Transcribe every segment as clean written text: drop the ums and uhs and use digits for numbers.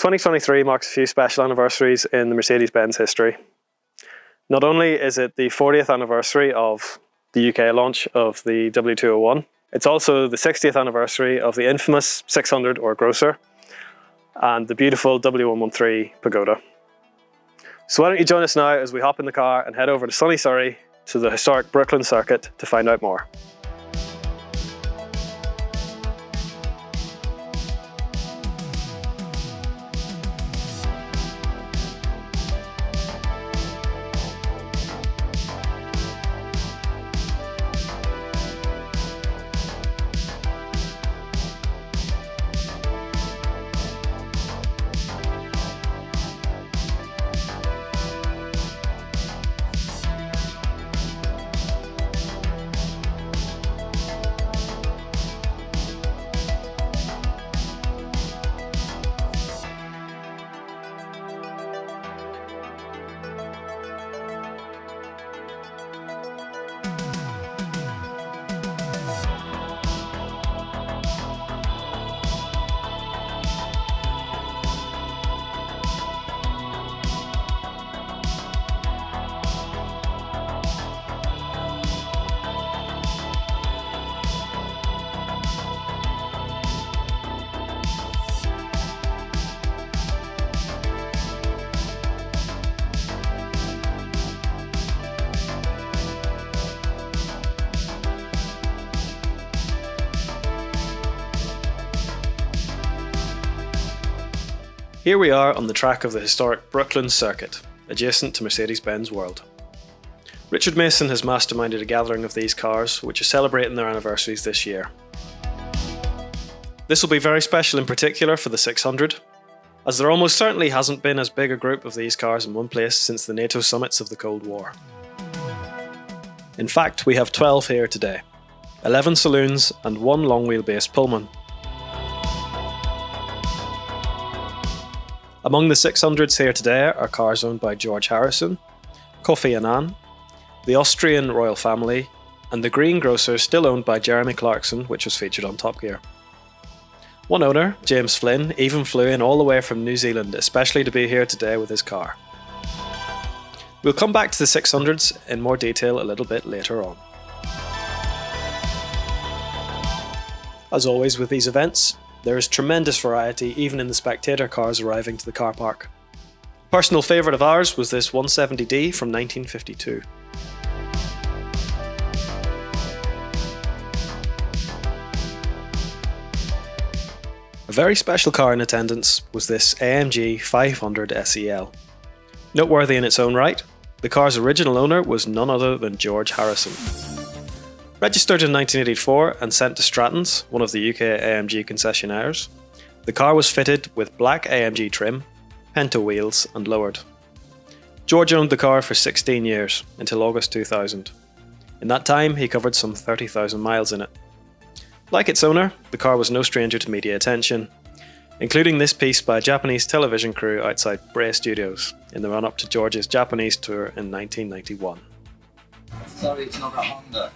2023 marks a few special anniversaries in the Mercedes Benz history. Not only is it the 40th anniversary of the UK launch of the W201, it's also the 60th anniversary of the infamous 600 or Grosser and the beautiful W113 Pagoda. So why don't you join us now as we hop in the car and head over to sunny Surrey to the historic Brooklands circuit to find out more. Here we are on the track of the historic Brooklands circuit, adjacent to Mercedes Benz World. Richard Mason has masterminded a gathering of these cars, which are celebrating their anniversaries this year. This will be very special in particular for the 600, as there almost certainly hasn't been as big a group of these cars in one place since the NATO summits of the Cold War. In fact, we have 12 here today, 11 saloons and one long wheelbase Pullman. Among the 600s here today are cars owned by George Harrison, Kofi Annan, the Austrian royal family, and the green Grosser still owned by Jeremy Clarkson, which was featured on Top Gear. One owner, James Flynn, even flew in all the way from New Zealand, especially to be here today with his car. We'll come back to the 600s in more detail a little bit later on. As always with these events, there is tremendous variety even in the spectator cars arriving to the car park. Personal favourite of ours was this 170D from 1952. A very special car in attendance was this AMG 500 SEL. Noteworthy in its own right, the car's original owner was none other than George Harrison. Registered in 1984 and sent to Stratton's, one of the UK AMG concessionaires, the car was fitted with black AMG trim, Pento wheels and lowered. George owned the car for 16 years, until August 2000. In that time he covered some 30,000 miles in it. Like its owner, the car was no stranger to media attention, including this piece by a Japanese television crew outside Bray Studios in the run-up to George's Japanese tour in 1991. Sorry, it's not a Honda.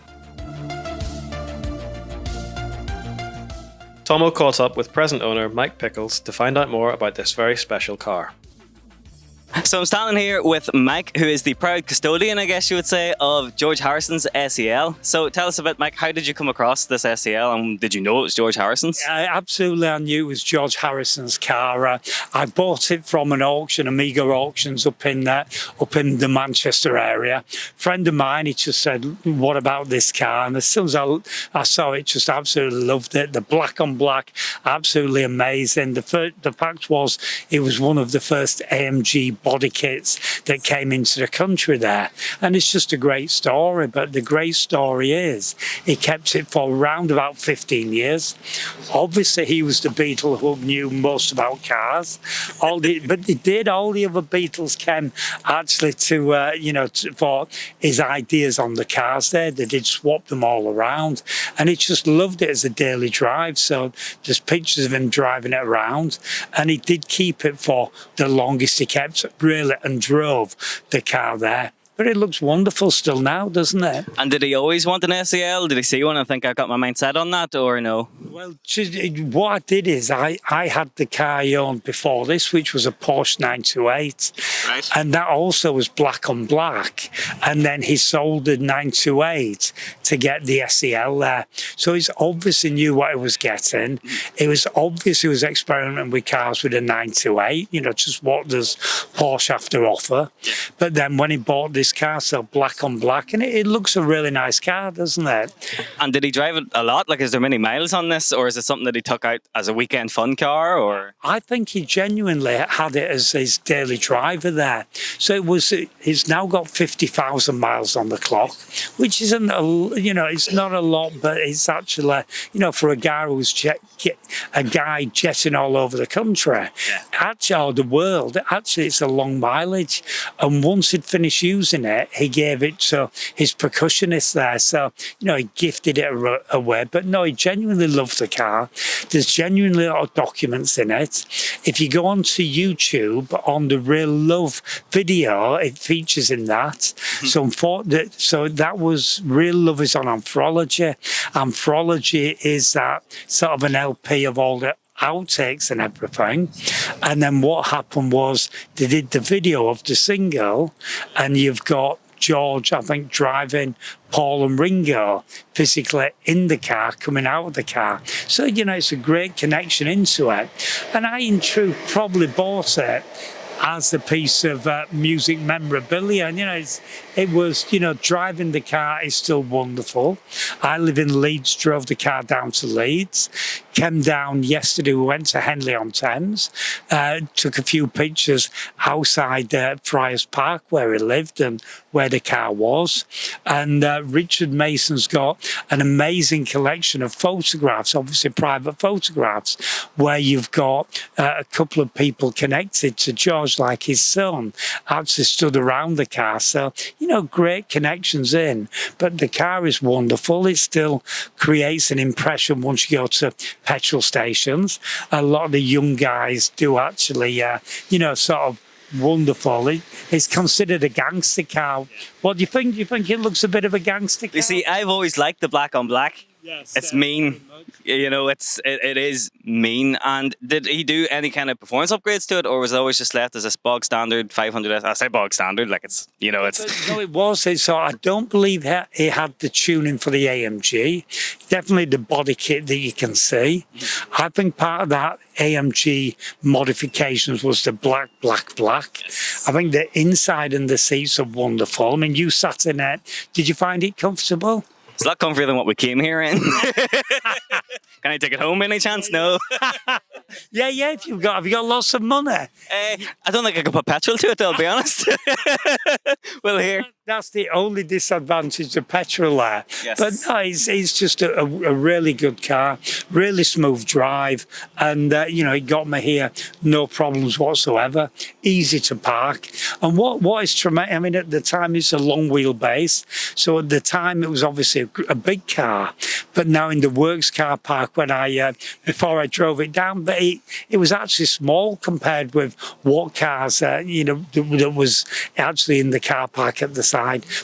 Tomo caught up with present owner Mike Pickles to find out more about this very special car. So I'm standing here with Mike, who is the proud custodian, I guess you would say, of George Harrison's SEL. So tell us a bit, Mike, how did you come across this SEL and did you know it was George Harrison's? Absolutely, I knew it was George Harrison's car. I bought it from an auction, Amiga Auctions up in the Manchester area. A friend of mine, he just said, what about this car? And as soon as I saw it, just absolutely loved it. The black on black, absolutely amazing. The fact was, it was one of the first AMG body kits that came into the country there, and it's just a great story. But the great story is he kept it for around about 15 years. Obviously he was the Beatle who knew most about cars, but he did. All the other Beatles came actually for his ideas on the cars there. They did swap them all around, and he just loved it as a daily drive. So there's pictures of him driving it around, and he did keep it for the longest he kept really and drove the car there. but it looks wonderful still now, doesn't it? And did he always want an SEL? Did he see one and think, I've got my mind set on that, or no? Well, what I did is I had the car I owned before this, which was a Porsche 928. Right. And that also was black on black. And then he sold the 928 to get the SEL there. So he's obviously knew what he was getting. It was obvious he was experimenting with cars with a 928, just what does Porsche have to offer. But then when he bought this car, so black on black, and it looks a really nice car, doesn't it? And did he drive it a lot? Like, is there many miles on this, or is it something that he took out as a weekend fun car, or? I think he genuinely had it as his daily driver there. So he's now got 50,000 miles on the clock, which isn't, it's not a lot, but it's actually, for a guy who's jetting all over the country, actually, or the world, actually, it's a long mileage. And once he'd finished using it, he gave it to his percussionist there. So, he gifted it away. But no, he genuinely loved the car. There's genuinely a lot of documents in it. If you go onto YouTube on the Real Love video, it features in that. So that was Real Love is on Anthropology. Anthropology is that sort of an LP of all the outtakes and everything. And then what happened was they did the video of the single, and you've got George, I think, driving Paul and Ringo physically in the car, coming out of the car. So, it's a great connection into it. And I, in truth, probably bought it as a piece of music memorabilia. And, it was, driving the car is still wonderful. I live in Leeds, drove the car down to Leeds, came down yesterday, we went to Henley-on-Thames, took a few pictures outside Friars Park where he lived and where the car was. And Richard Mason's got an amazing collection of photographs, obviously private photographs, where you've got a couple of people connected to George, like his son, actually stood around the car. So, great connections in. But the car is wonderful. It still creates an impression once you go to petrol stations. A lot of the young guys do actually, sort of wonderful. It's considered a gangster car. What do you think? Do you think it looks a bit of a gangster car? You see, I've always liked the black on black. Yes, It's mean. It is mean. And did he do any kind of performance upgrades to it, or was it always just left as a bog standard 500? I say bog standard, like it's. No, it was. So I don't believe he had the tuning for the AMG. Definitely the body kit that you can see. I think part of that AMG modifications was the black. I think the inside and the seats are wonderful. I mean, you sat in it. Did you find it comfortable? It's a lot comfier than what we came here in. Can I take it home any chance? No. Yeah. Have you got lots of money? I don't think I could put petrol to it, I'll be honest. Well, here. That's the only disadvantage of petrol there. Yes. But no, it's just a really good car, really smooth drive. And, it got me here, no problems whatsoever, easy to park. And what is traumatic, I mean, at the time it's a long wheelbase. So at the time it was obviously a big car. But now in the works car park, before I drove it down, but it was actually small compared with what cars, that was actually in the car park at the side.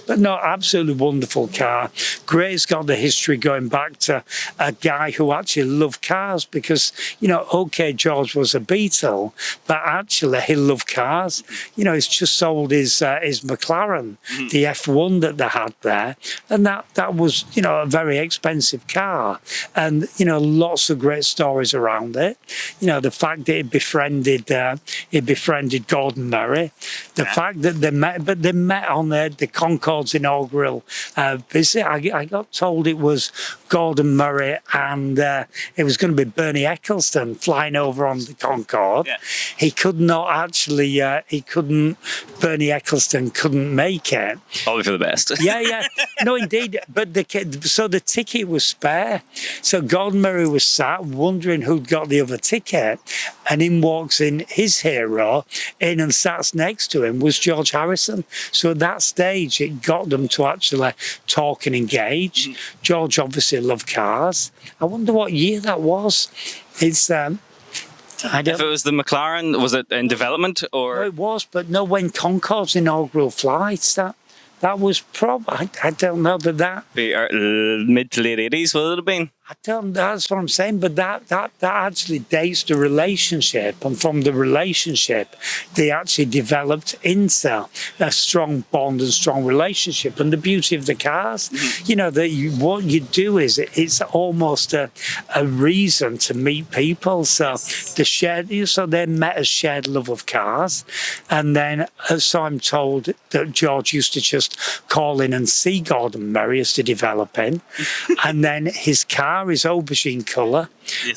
But no, absolutely wonderful car. Great, it's got the history going back to a guy who actually loved cars because, OK, George was a Beatle, but actually he loved cars. He's just sold his McLaren, the F1 that they had there. And that was, a very expensive car. And, lots of great stories around it. The fact that he befriended Gordon Murray, the fact that they met on the Concorde's inaugural visit. I got told it was Gordon Murray and it was going to be Bernie Ecclestone flying over on the Concorde. Yeah. He could not actually, Bernie Ecclestone couldn't make it. Probably for the best. Yeah. No, indeed. But the ticket was spare. So Gordon Murray was sat wondering who'd got the other ticket. And in walks in his hero, in and sat next to him was George Harrison. So at that stage, it got them to actually talk and engage. George obviously loved cars. I wonder what year that was. It's if it was the McLaren, was it in development or? No, it was, but no, when Concorde's inaugural flights, That was probably, I don't know, but that... Be mid to late 80s, would it have been? I don't. That's what I'm saying. But that actually dates the relationship, and from the relationship, they actually developed into a strong bond and strong relationship. And the beauty of the cars, you know, that what you do is it's almost a reason to meet people. So so they met a shared love of cars, and then so I'm told that George used to just call in and see Gordon Murray as to develop in, and then his car is aubergine colour,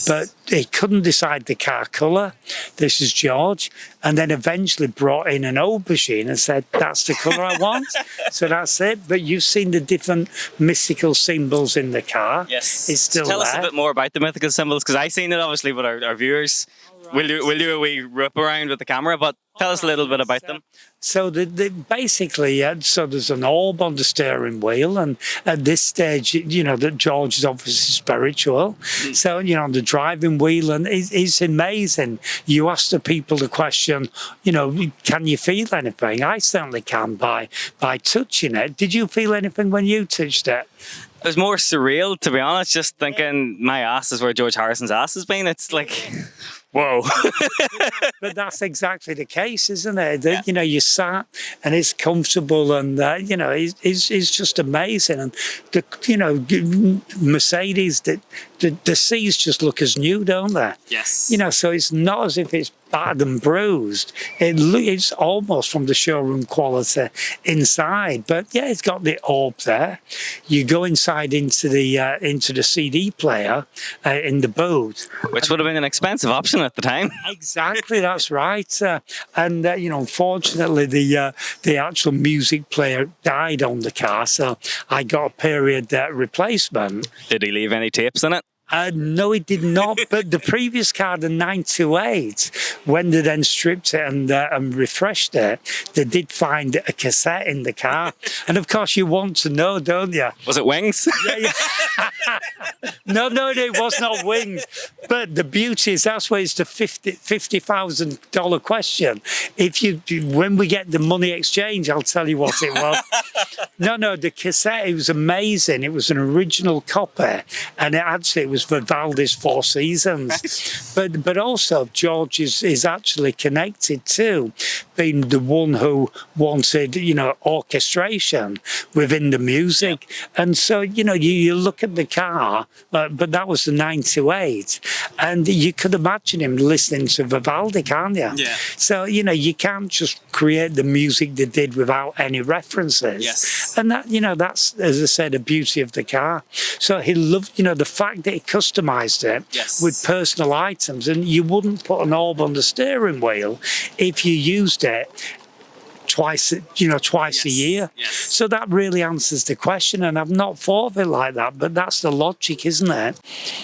but he couldn't decide the car colour. This is George, and then eventually brought in an aubergine and said, that's the colour I want. So that's it. But you've seen the different mystical symbols in the car. Yes. It's still Tell there. us a bit more about the mythical symbols, because I've seen it obviously with our viewers. We'll do a wee rip around with the camera, but tell us a little bit about them. So basically, so there's an orb on the steering wheel, and at this stage, you know, that George is obviously spiritual. So, you know, on the driving wheel, and it's amazing. You ask the people the question, you know, can you feel anything? I certainly can by touching it. Did you feel anything when you touched it? It was more surreal, to be honest, just thinking my ass is where George Harrison's ass has been. It's like... Whoa. But that's exactly the case, isn't it? That, you know, you sat and it's comfortable, and, you know, it's just amazing. And, you know, Mercedes, the seats just look as new, don't they? Yes. You know, so it's not as if it's battered and bruised. It's almost from the showroom quality inside. But yeah, it's got the orb there. You go inside into the CD player in the boot, which would have been an expensive option at the time. Exactly, that's right. And you know, unfortunately, the actual music player died on the car, so I got a period replacement. Did he leave any tapes in it? No, it did not. But the previous car, the 928, when they then stripped it and refreshed it, they did find a cassette in the car. And of course, you want to know, don't you? Was it Wings? Yeah. No, it was not Wings. But the beauty is that's where it's the $50,000 question. When we get the money exchange, I'll tell you what it was. No, the cassette, it was amazing. It was an original copy, and it was Vivaldi's Four Seasons. But also George is actually connected to being the one who wanted, you know, orchestration within the music. And so, you know, you look at the car, but that was the 928, and you could imagine him listening to Vivaldi, can't you? Yeah. So, you know, you can't just create the music they did without any references. Yes. And that, you know, that's, as I said, the beauty of the car. So he loved, you know, the fact that he customized it with personal items, and you wouldn't put an orb on the steering wheel if you used it twice a year. Yes. So that really answers the question, and I've not thought of it like that, but that's the logic, isn't it?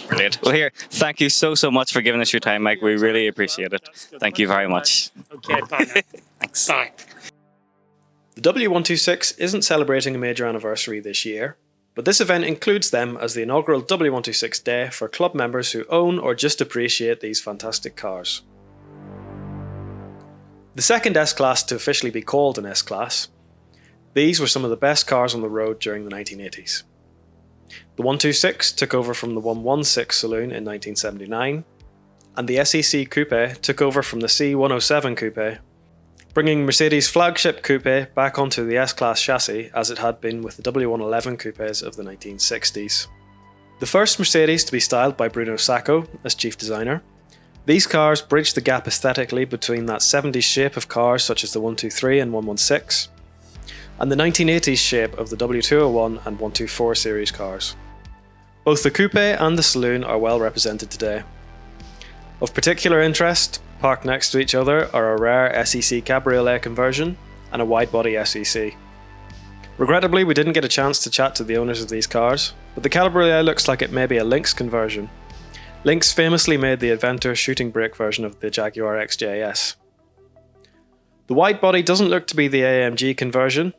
Brilliant. Well, here, thank you so much for giving us your time, Mike. We really appreciate it. Thank you very much. Okay, bye now. Thanks. Bye. The W126 isn't celebrating a major anniversary this year, but this event includes them as the inaugural W126 Day for club members who own or just appreciate these fantastic cars. The second S-Class to officially be called an S-Class, these were some of the best cars on the road during the 1980s. The 126 took over from the 116 saloon in 1979, and the SEC Coupe took over from the C107 Coupe, bringing Mercedes' flagship coupe back onto the S-Class chassis as it had been with the W111 coupes of the 1960s. The first Mercedes to be styled by Bruno Sacco as chief designer, these cars bridged the gap aesthetically between that 70s shape of cars such as the 123 and 116, and the 1980s shape of the W201 and 124 series cars. Both the coupe and the saloon are well represented today. Of particular interest, parked next to each other, are a rare SEC Cabriolet conversion and a wide-body SEC. Regrettably, we didn't get a chance to chat to the owners of these cars, but the Cabriolet looks like it may be a Lynx conversion. Lynx famously made the Adventure shooting brake version of the Jaguar XJS. The wide body doesn't look to be the AMG conversion.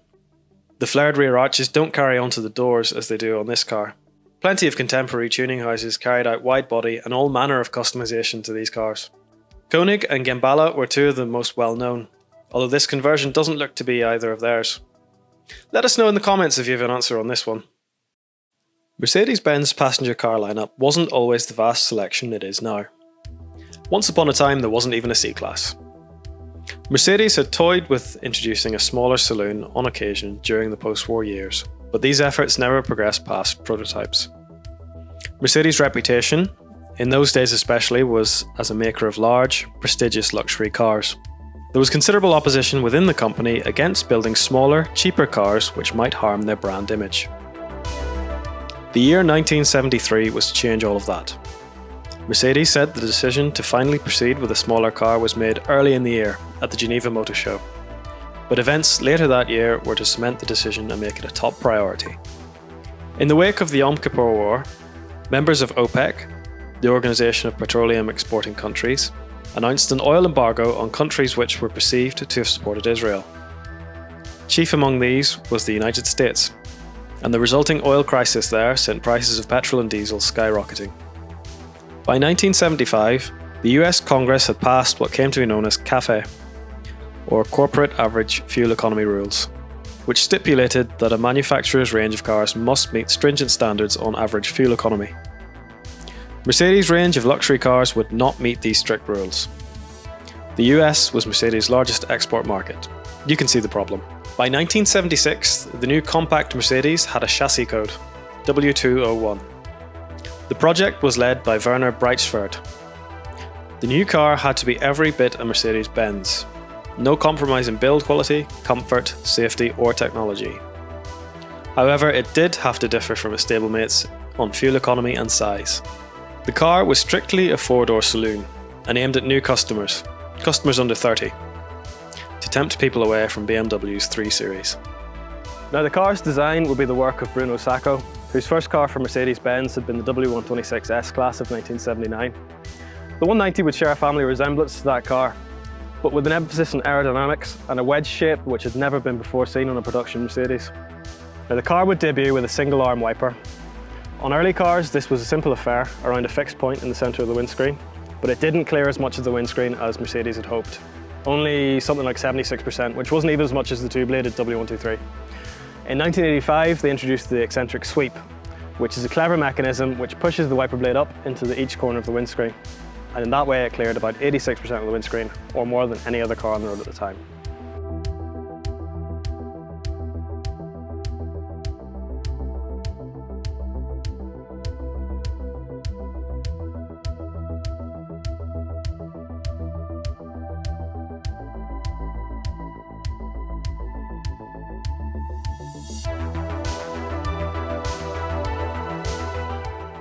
The flared rear arches don't carry onto the doors as they do on this car. Plenty of contemporary tuning houses carried out wide body and all manner of customization to these cars. Koenig and Gembala were two of the most well known, although this conversion doesn't look to be either of theirs. Let us know in the comments if you have an answer on this one. Mercedes-Benz passenger car lineup wasn't always the vast selection it is now. Once upon a time there wasn't even a C-Class. Mercedes had toyed with introducing a smaller saloon on occasion during the post-war years, but these efforts never progressed past prototypes. Mercedes' reputation, in those days especially, was as a maker of large, prestigious luxury cars. There was considerable opposition within the company against building smaller, cheaper cars which might harm their brand image. The year 1973 was to change all of that. Mercedes said the decision to finally proceed with a smaller car was made early in the year at the Geneva Motor Show, but events later that year were to cement the decision and make it a top priority. In the wake of the Yom Kippur War, members of OPEC, the Organisation of Petroleum Exporting Countries, announced an oil embargo on countries which were perceived to have supported Israel. Chief among these was the United States, and the resulting oil crisis there sent prices of petrol and diesel skyrocketing. By 1975, the US Congress had passed what came to be known as CAFE, or Corporate Average Fuel Economy Rules, which stipulated that a manufacturer's range of cars must meet stringent standards on average fuel economy. Mercedes' range of luxury cars would not meet these strict rules. The US was Mercedes' largest export market. You can see the problem. By 1976, the new compact Mercedes had a chassis code, W201. The project was led by Werner Breitsveld. The new car had to be every bit a Mercedes Benz. No compromise in build quality, comfort, safety or technology. However, it did have to differ from its stablemates on fuel economy and size. The car was strictly a four-door saloon and aimed at new customers under 30, to tempt people away from BMW's 3 Series. Now the car's design would be the work of Bruno Sacco, whose first car for Mercedes-Benz had been the W126 S-Class of 1979. The 190 would share a family resemblance to that car, but with an emphasis on aerodynamics and a wedge shape which had never been before seen on a production Mercedes. Now the car would debut with a single arm wiper. On early cars this was a simple affair around a fixed point in the centre of the windscreen, but it didn't clear as much of the windscreen as Mercedes had hoped. Only something like 76%, which wasn't even as much as the two-bladed W123. In 1985 they introduced the eccentric sweep, which is a clever mechanism which pushes the wiper blade up into each corner of the windscreen, and in that way it cleared about 86% of the windscreen, or more than any other car on the road at the time.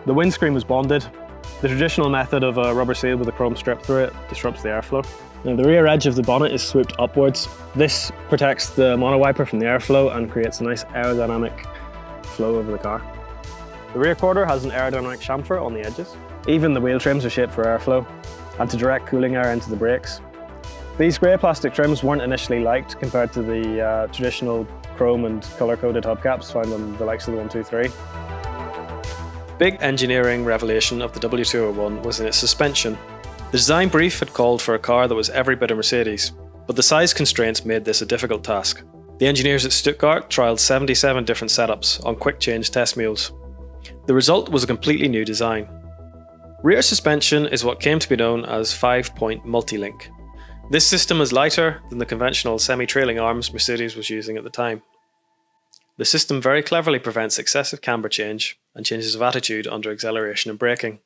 The windscreen was bonded. The traditional method of a rubber seal with a chrome strip through it disrupts the airflow. Now the rear edge of the bonnet is swooped upwards. This protects the monowiper from the airflow and creates a nice aerodynamic flow over the car. The rear quarter has an aerodynamic chamfer on the edges. Even the wheel trims are shaped for airflow and to direct cooling air into the brakes. These grey plastic trims weren't initially liked compared to the traditional chrome and colour-coded hubcaps found on the likes of the 123. The big engineering revelation of the W201 was in its suspension. The design brief had called for a car that was every bit a Mercedes, but the size constraints made this a difficult task. The engineers at Stuttgart trialled 77 different setups on quick change test mules. The result was a completely new design. Rear suspension is what came to be known as 5-point multi-link. This system is lighter than the conventional semi-trailing arms Mercedes was using at the time. The system very cleverly prevents excessive camber change and changes of attitude under acceleration and braking.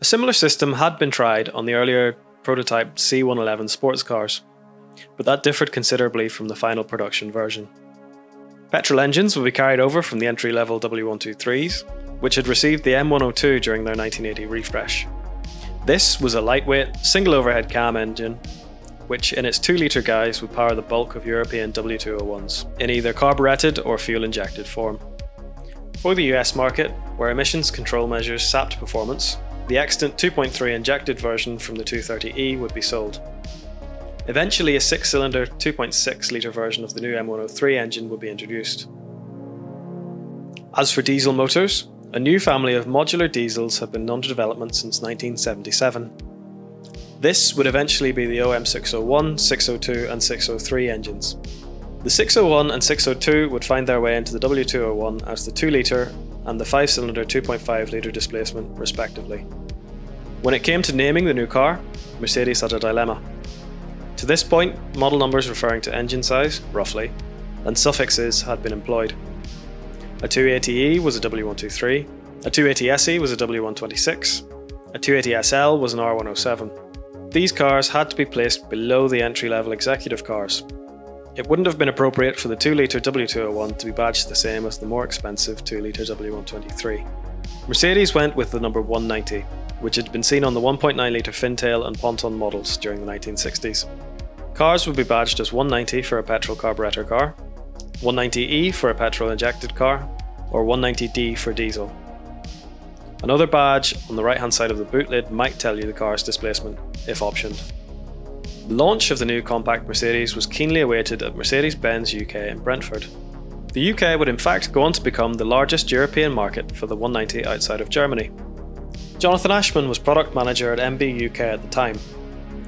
A similar system had been tried on the earlier prototype C111 sports cars, but that differed considerably from the final production version. Petrol engines would be carried over from the entry-level W123s, which had received the M102 during their 1980 refresh. This was a lightweight, single overhead cam engine which in its 2-litre guise would power the bulk of European W201s, in either carburetted or fuel-injected form. For the US market, where emissions control measures sapped performance, the extant 2.3 injected version from the 230E would be sold. Eventually a 6-cylinder 2.6-litre version of the new M103 engine would be introduced. As for diesel motors, a new family of modular diesels have been under development since 1977. This would eventually be the OM601, 602 and 603 engines. The 601 and 602 would find their way into the W201 as the 2 litre and the 5-cylinder 2.5 litre displacement respectively. When it came to naming the new car, Mercedes had a dilemma. To this point, model numbers referring to engine size, roughly, and suffixes had been employed. A 280E was a W123, a 280SE was a W126, a 280SL was an R107. These cars had to be placed below the entry-level executive cars. It wouldn't have been appropriate for the 2-litre W201 to be badged the same as the more expensive 2-litre W123. Mercedes went with the number 190, which had been seen on the 1.9-litre Fintail and Ponton models during the 1960s. Cars would be badged as 190 for a petrol carburetor car, 190E for a petrol-injected car, or 190D for diesel. Another badge on the right-hand side of the boot lid might tell you the car's displacement, if optioned. The launch of the new compact Mercedes was keenly awaited at Mercedes Benz UK in Brentford. The UK would in fact go on to become the largest European market for the 190 outside of Germany. Jonathan Ashman was product manager at MB UK at the time.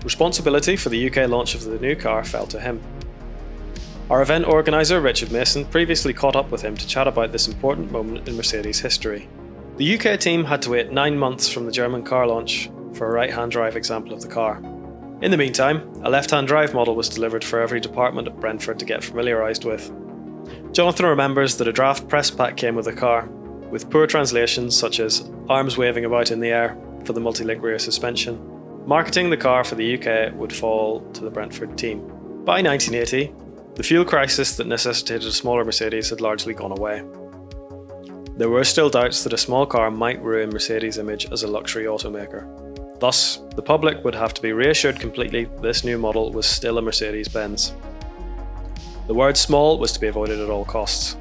Responsibility for the UK launch of the new car fell to him. Our event organiser Richard Mason previously caught up with him to chat about this important moment in Mercedes history. The UK team had to wait 9 months from the German car launch for a right-hand drive example of the car. In the meantime, a left-hand drive model was delivered for every department at Brentford to get familiarised with. Jonathan remembers that a draft press pack came with the car, with poor translations such as arms waving about in the air for the multi-link rear suspension. Marketing the car for the UK would fall to the Brentford team. By 1980, the fuel crisis that necessitated a smaller Mercedes had largely gone away. There were still doubts that a small car might ruin Mercedes' image as a luxury automaker. Thus, the public would have to be reassured completely that this new model was still a Mercedes Benz. The word small was to be avoided at all costs.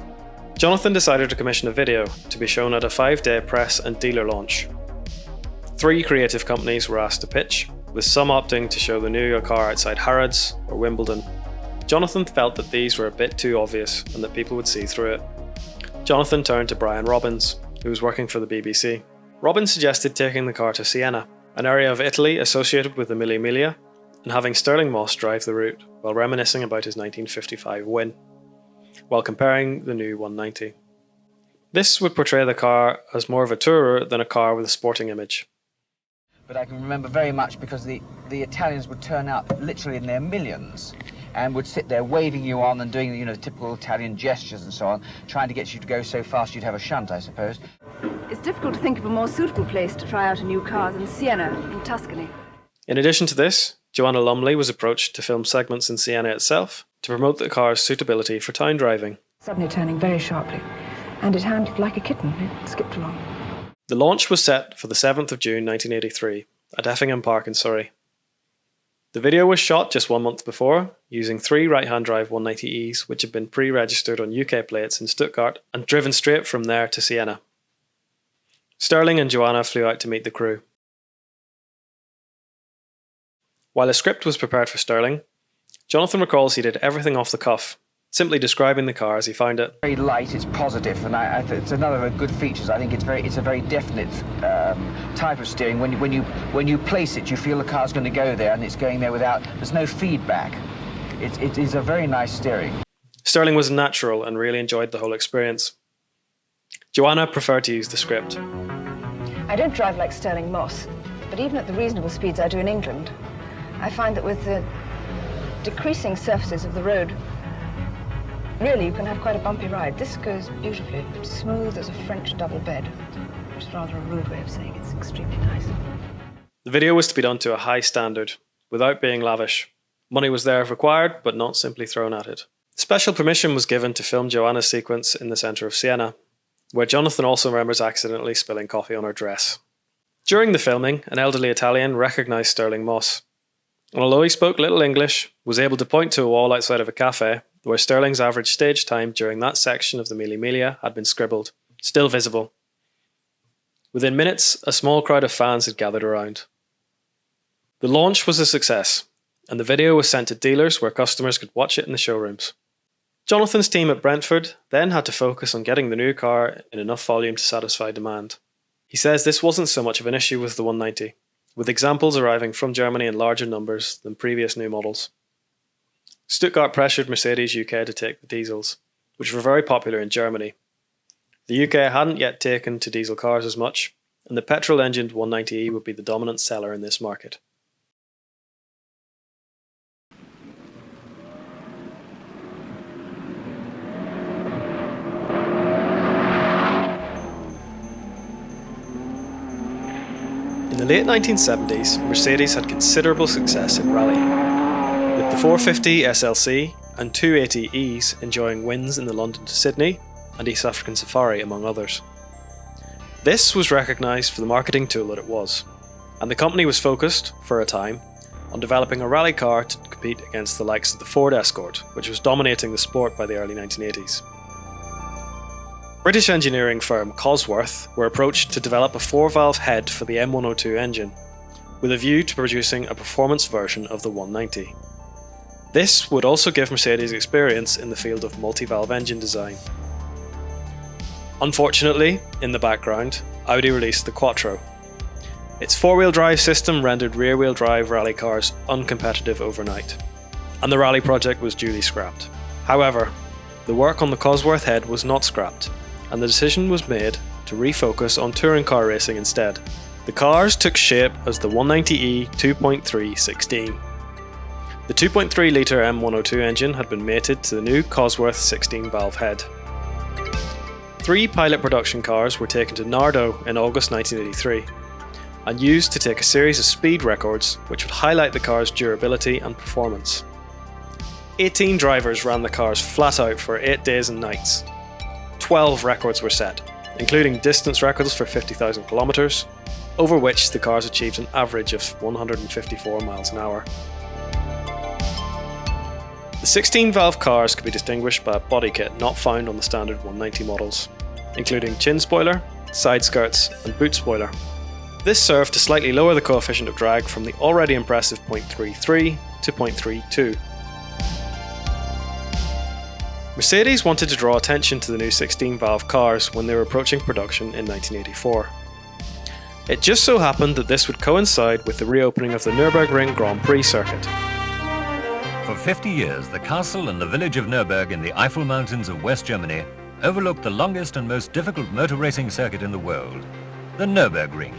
Jonathan decided to commission a video to be shown at a 5-day press and dealer launch. 3 creative companies were asked to pitch, with some opting to show the new car outside Harrods or Wimbledon. Jonathan felt that these were a bit too obvious and that people would see through it. Jonathan turned to Brian Robbins, who was working for the BBC. Robbins suggested taking the car to Siena, an area of Italy associated with the Mille Miglia, and having Sterling Moss drive the route while reminiscing about his 1955 win, while comparing the new 190. This would portray the car as more of a tourer than a car with a sporting image. But I can remember very much because the Italians would turn out literally in their millions and would sit there waving you on and doing, the typical Italian gestures and so on, trying to get you to go so fast you'd have a shunt, I suppose. It's difficult to think of a more suitable place to try out a new car than Siena in Tuscany. In addition to this, Joanna Lumley was approached to film segments in Siena itself to promote the car's suitability for town driving. Suddenly turning very sharply, and it handled like a kitten. It skipped along. The launch was set for the 7th of June 1983 at Effingham Park in Surrey. The video was shot just 1 month before, using 3 right-hand drive 190Es which had been pre-registered on UK plates in Stuttgart and driven straight from there to Siena. Sterling and Joanna flew out to meet the crew. While a script was prepared for Sterling, Jonathan recalls he did everything off the cuff, simply describing the car as he found it. Very light, it's positive, and it's another of the good features. I think it's a very definite type of steering. When you place it, you feel the car's going to go there, and it's going there there's no feedback. It is a very nice steering. Sterling was natural and really enjoyed the whole experience. Joanna preferred to use the script. I don't drive like Sterling Moss, but even at the reasonable speeds I do in England, I find that with the decreasing surfaces of the road, really you can have quite a bumpy ride. This goes beautifully, smooth as a French double bed, which is rather a rude way of saying it's extremely nice. The video was to be done to a high standard, without being lavish. Money was there if required, but not simply thrown at it. Special permission was given to film Joanna's sequence in the centre of Siena, where Jonathan also remembers accidentally spilling coffee on her dress. During the filming, an elderly Italian recognised Sterling Moss, and although he spoke little English, was able to point to a wall outside of a cafe where Sterling's average stage time during that section of the Mille Miglia had been scribbled, still visible. Within minutes, a small crowd of fans had gathered around. The launch was a success, and the video was sent to dealers where customers could watch it in the showrooms. Jonathan's team at Brentford then had to focus on getting the new car in enough volume to satisfy demand. He says this wasn't so much of an issue with the 190, with examples arriving from Germany in larger numbers than previous new models. Stuttgart pressured Mercedes UK to take the diesels, which were very popular in Germany. The UK hadn't yet taken to diesel cars as much, and the petrol-engined 190E would be the dominant seller in this market. In the late 1970s, Mercedes had considerable success in rallying, with the 450 SLC and 280Es enjoying wins in the London to Sydney and East African Safari, among others. This was recognised for the marketing tool that it was, and the company was focused, for a time, on developing a rally car to compete against the likes of the Ford Escort, which was dominating the sport by the early 1980s. British engineering firm Cosworth were approached to develop a 4-valve head for the M102 engine, with a view to producing a performance version of the 190. This would also give Mercedes experience in the field of multi-valve engine design. Unfortunately, in the background, Audi released the Quattro. Its 4-wheel drive system rendered rear-wheel drive rally cars uncompetitive overnight, and the rally project was duly scrapped. However, the work on the Cosworth head was not scrapped, and the decision was made to refocus on touring car racing instead. The cars took shape as the 190E 2.3 16. The 2.3 litre M102 engine had been mated to the new Cosworth 16-valve head. 3 pilot production cars were taken to Nardo in August 1983 and used to take a series of speed records which would highlight the car's durability and performance. 18 drivers ran the cars flat out for 8 days and nights. 12 records were set, including distance records for 50,000 kilometres, over which the cars achieved an average of 154 miles an hour. The 16-valve cars could be distinguished by a body kit not found on the standard 190 models, including chin spoiler, side skirts and boot spoiler. This served to slightly lower the coefficient of drag from the already impressive 0.33 to 0.32. Mercedes wanted to draw attention to the new 16-valve cars when they were approaching production in 1984. It just so happened that this would coincide with the reopening of the Nürburgring Grand Prix circuit. For 50 years, the castle and the village of Nürburg in the Eifel Mountains of West Germany overlooked the longest and most difficult motor racing circuit in the world, the Nürburgring.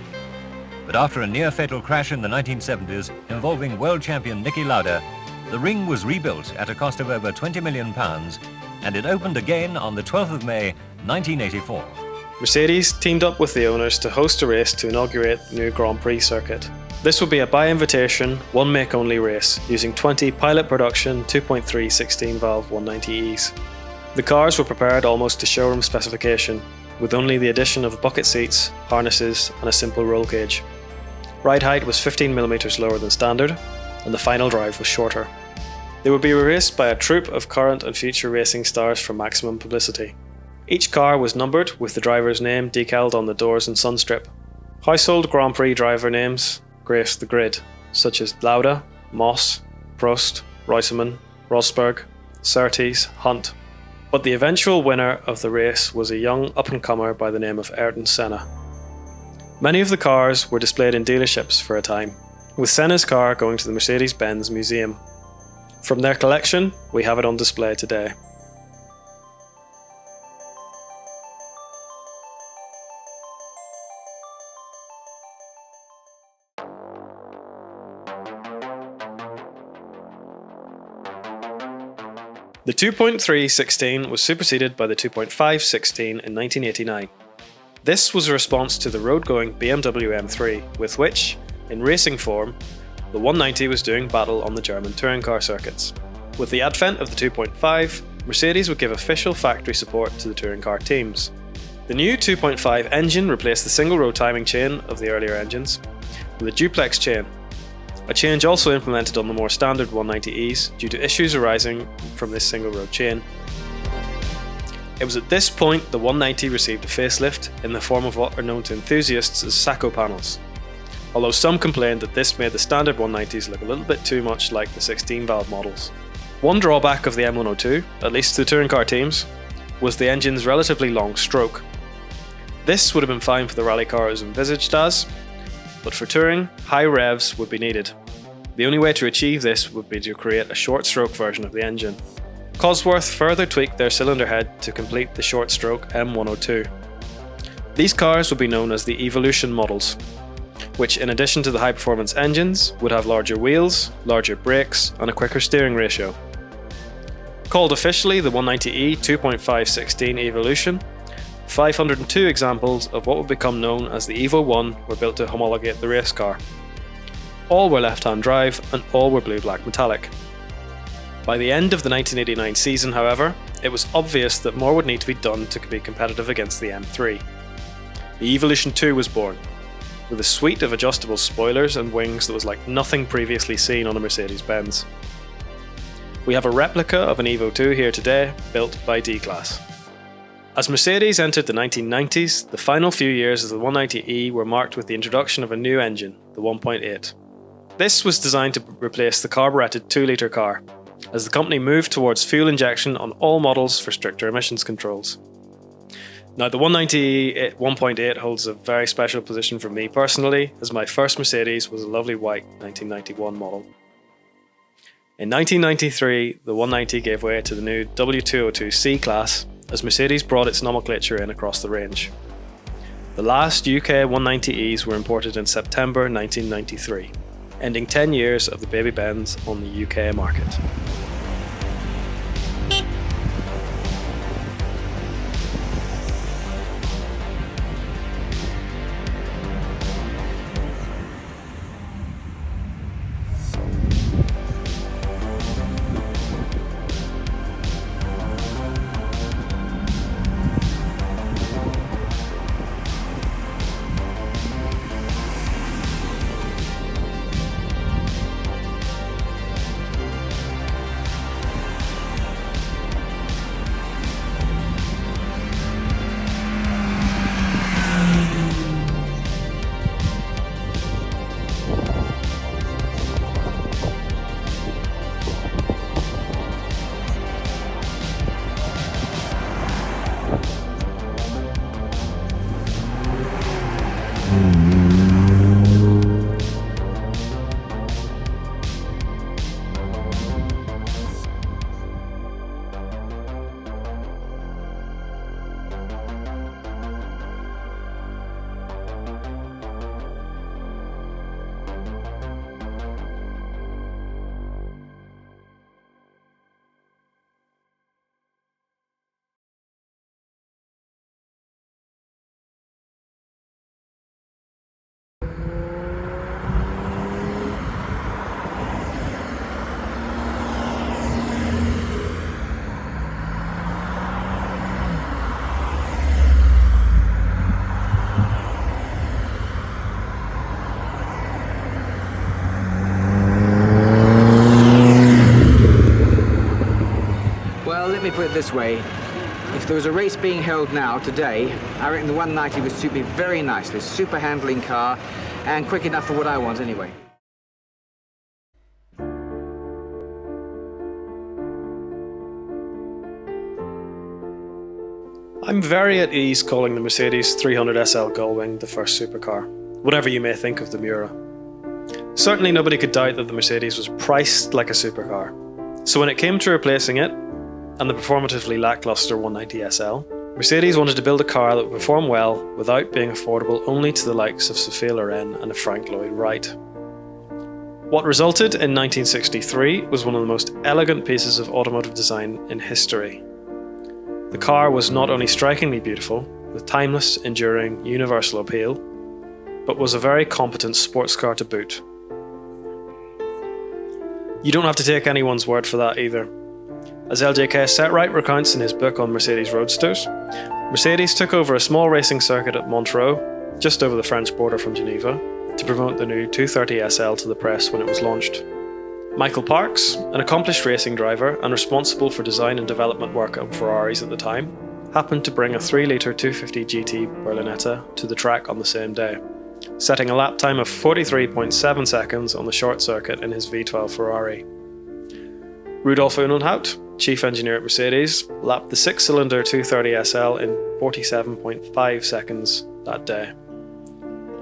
But after a near-fatal crash in the 1970s involving world champion Niki Lauda, the ring was rebuilt at a cost of over £20 million, and it opened again on the 12th of May 1984. Mercedes teamed up with the owners to host a race to inaugurate the new Grand Prix circuit. This would be a by-invitation, one-make-only race using 20 pilot production 2.3 16-valve 190Es. The cars were prepared almost to showroom specification, with only the addition of bucket seats, harnesses and a simple roll cage. Ride height was 15mm lower than standard, and the final drive was shorter. They would be raced by a troupe of current and future racing stars for maximum publicity. Each car was numbered with the driver's name decaled on the doors and sunstrip. Household Grand Prix driver names graced the grid, such as Lauda, Moss, Prost, Reutemann, Rosberg, Surtees, Hunt. But the eventual winner of the race was a young up-and-comer by the name of Ayrton Senna. Many of the cars were displayed in dealerships for a time, with Senna's car going to the Mercedes Benz Museum. From their collection, we have it on display today. The 2.3 16 was superseded by the 2.5 16 in 1989. This was a response to the road-going BMW M3, with which, in racing form, the 190 was doing battle on the German touring car circuits. With the advent of the 2.5, Mercedes would give official factory support to the touring car teams. The new 2.5 engine replaced the single-row timing chain of the earlier engines with a duplex chain, a change also implemented on the more standard 190Es due to issues arising from this single-row chain. It was at this point the 190 received a facelift in the form of what are known to enthusiasts as Sacco panels, although some complained that this made the standard 190s look a little bit too much like the 16-valve models. One drawback of the M102, at least to the touring car teams, was the engine's relatively long stroke. This would have been fine for the rally car as envisaged as, but for touring, high revs would be needed. The only way to achieve this would be to create a short-stroke version of the engine. Cosworth further tweaked their cylinder head to complete the short-stroke M102. These cars would be known as the Evolution models, which in addition to the high-performance engines would have larger wheels, larger brakes and a quicker steering ratio. Called officially the 190E 2.516 Evolution, 502 examples of what would become known as the Evo 1 were built to homologate the race car. All were left-hand drive and all were blue-black metallic. By the end of the 1989 season, however, it was obvious that more would need to be done to be competitive against the M3. The Evolution 2 was born, with a suite of adjustable spoilers and wings that was like nothing previously seen on a Mercedes Benz. We have a replica of an Evo 2 here today, built by D-Class. As Mercedes entered the 1990s, the final few years of the 190E were marked with the introduction of a new engine, the 1.8. This was designed to replace the carburetted 2-litre car, as the company moved towards fuel injection on all models for stricter emissions controls. Now, the 190E 1.8 holds a very special position for me personally, as my first Mercedes was a lovely white 1991 model. In 1993, the 190 gave way to the new W202 C-Class, as Mercedes brought its nomenclature in across the range. The last UK 190Es were imported in September 1993, ending 10 years of the baby Benz on the UK market. Let me put it this way. If there was a race being held now, today, I reckon the 190 would suit me very nicely. Super handling car, and quick enough for what I want anyway. I'm very at ease calling the Mercedes 300 SL Gullwing the first supercar, whatever you may think of the Miura. Certainly nobody could doubt that the Mercedes was priced like a supercar. So when it came to replacing it, and the performatively lackluster 190 SL, Mercedes wanted to build a car that would perform well without being affordable only to the likes of Sophia Loren and Frank Lloyd Wright. What resulted in 1963 was one of the most elegant pieces of automotive design in history. The car was not only strikingly beautiful, with timeless, enduring, universal appeal, but was a very competent sports car to boot. You don't have to take anyone's word for that either. As LJK Setright recounts in his book on Mercedes Roadsters, Mercedes took over a small racing circuit at Montreux, just over the French border from Geneva, to promote the new 230 SL to the press when it was launched. Michael Parks, an accomplished racing driver and responsible for design and development work on Ferraris at the time, happened to bring a 3-litre 250 GT Berlinetta to the track on the same day, setting a lap time of 43.7 seconds on the short circuit in his V12 Ferrari. Rudolf Unenhaut, chief engineer at Mercedes, lapped the 6-cylinder 230 SL in 47.5 seconds that day.